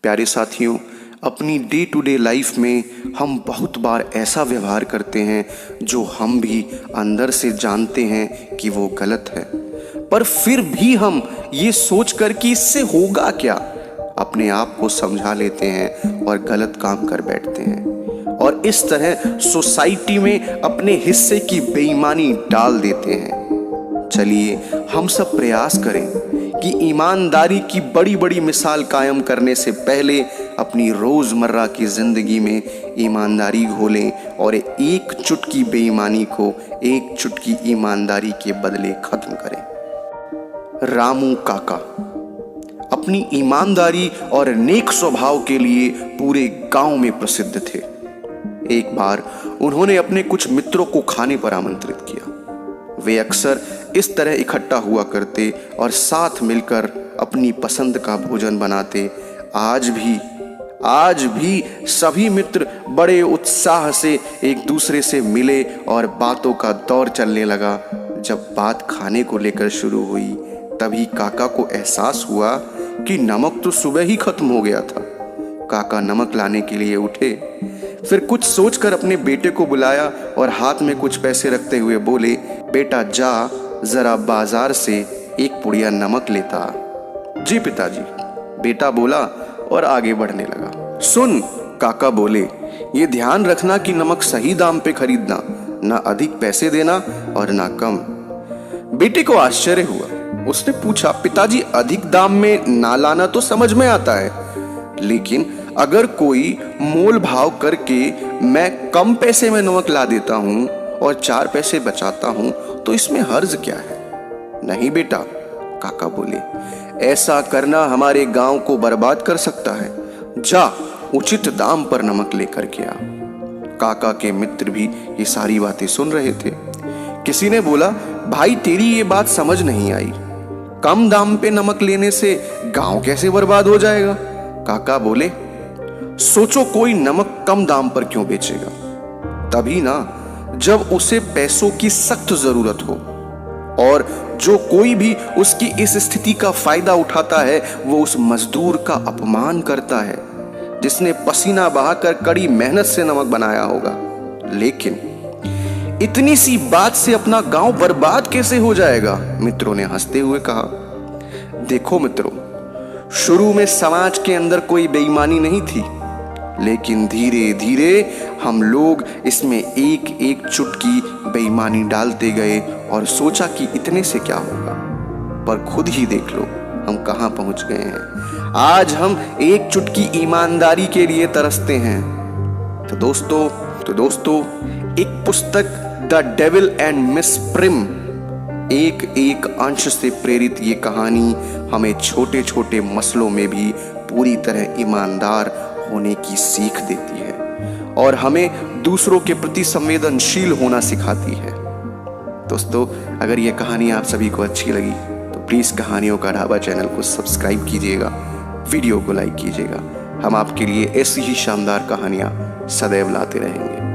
प्यारे साथियों, अपनी डे टू डे लाइफ में हम बहुत बार ऐसा व्यवहार करते हैं जो हम भी अंदर से जानते हैं कि वो गलत है, पर फिर भी हम ये सोचकर कि इससे होगा क्या, अपने आप को समझा लेते हैं और गलत काम कर बैठते हैं और इस तरह सोसाइटी में अपने हिस्से की बेईमानी डाल देते हैं। चलिए हम सब प्रयास करें कि ईमानदारी की बड़ी बड़ी मिसाल कायम करने से पहले अपनी रोजमर्रा की जिंदगी में ईमानदारी घोलें और एक चुटकी बेईमानी को एक चुटकी ईमानदारी के बदले खत्म करें। रामू काका अपनी ईमानदारी और नेक स्वभाव के लिए पूरे गांव में प्रसिद्ध थे। एक बार उन्होंने अपने कुछ मित्रों को खाने पर आमंत्रित किया। वे अक्सर इस तरह इकट्ठा हुआ करते और साथ मिलकर अपनी पसंद का भोजन बनाते। आज भी सभी मित्र बड़े उत्साह से एक दूसरे से मिले और बातों का दौर चलने लगा। जब बात खाने को लेकर शुरू हुई तभी काका को एहसास हुआ कि नमक तो सुबह ही खत्म हो गया था। काका नमक लाने के लिए उठे, फिर कुछ सोचकर अपने बेटे को बुलाया और हाथ में कुछ पैसे रखते हुए बोले, बेटा जा जरा बाजार से एक पुड़िया नमक लेता। जी पिताजी, बेटा बोला और आगे बढ़ने लगा। सुन, काका बोले, ये ध्यान रखना कि नमक सही दाम पे खरीदना, ना अधिक पैसे देना और ना कम। बेटे को आश्चर्य हुआ। उसने पूछा, पिताजी अधिक दाम में ना लाना तो समझ में आता है, लेकिन अगर कोई मोल भाव करके मैं कम पैसे में नमक ला देता हूं और 4 पैसे बचाता हूं तो इसमें हर्ज क्या है? नहीं बेटा, काका बोले, ऐसा करना हमारे गांव को बर्बाद कर सकता है। जा उचित दाम पर नमक लेकर के आ। काका के मित्र भी ये सारी बातें सुन रहे थे। किसी ने बोला, भाई तेरी ये बात समझ नहीं आई, कम दाम पे नमक लेने से गांव कैसे बर्बाद हो जाएगा? काका बोले, सोचो कोई नमक कम दाम पर क्यों बेचेगा? तभी ना जब उसे पैसों की सख्त जरूरत हो, और जो कोई भी उसकी इस स्थिति का फायदा उठाता है वो उस मजदूर का अपमान करता है जिसने पसीना बहाकर कड़ी मेहनत से नमक बनाया होगा। लेकिन इतनी सी बात से अपना गांव बर्बाद कैसे हो जाएगा? मित्रों ने हंसते हुए कहा। देखो मित्रों, शुरू में समाज के अंदर कोई बेईमानी नहीं थी, लेकिन धीरे धीरे हम लोग इसमें एक एक चुटकी बेईमानी डालते गए और सोचा कि इतने से क्या होगा, पर खुद ही देख लो हम कहां पहुंच गए हैं। आज हम एक चुटकी ईमानदारी के लिए तरसते हैं। तो दोस्तों एक पुस्तक the devil and miss prim एक अंश से प्रेरित ये कहानी हमें छोटे छोटे मसलों में भी पूरी तरह ईमानदार होने की सीख देती है और हमें दूसरों के प्रति संवेदनशील होना सिखाती है। दोस्तों, अगर यह कहानी आप सभी को अच्छी लगी तो प्लीज कहानियों का ढाबा चैनल को सब्सक्राइब कीजिएगा, वीडियो को लाइक कीजिएगा। हम आपके लिए ऐसी ही शानदार कहानियां सदैव लाते रहेंगे।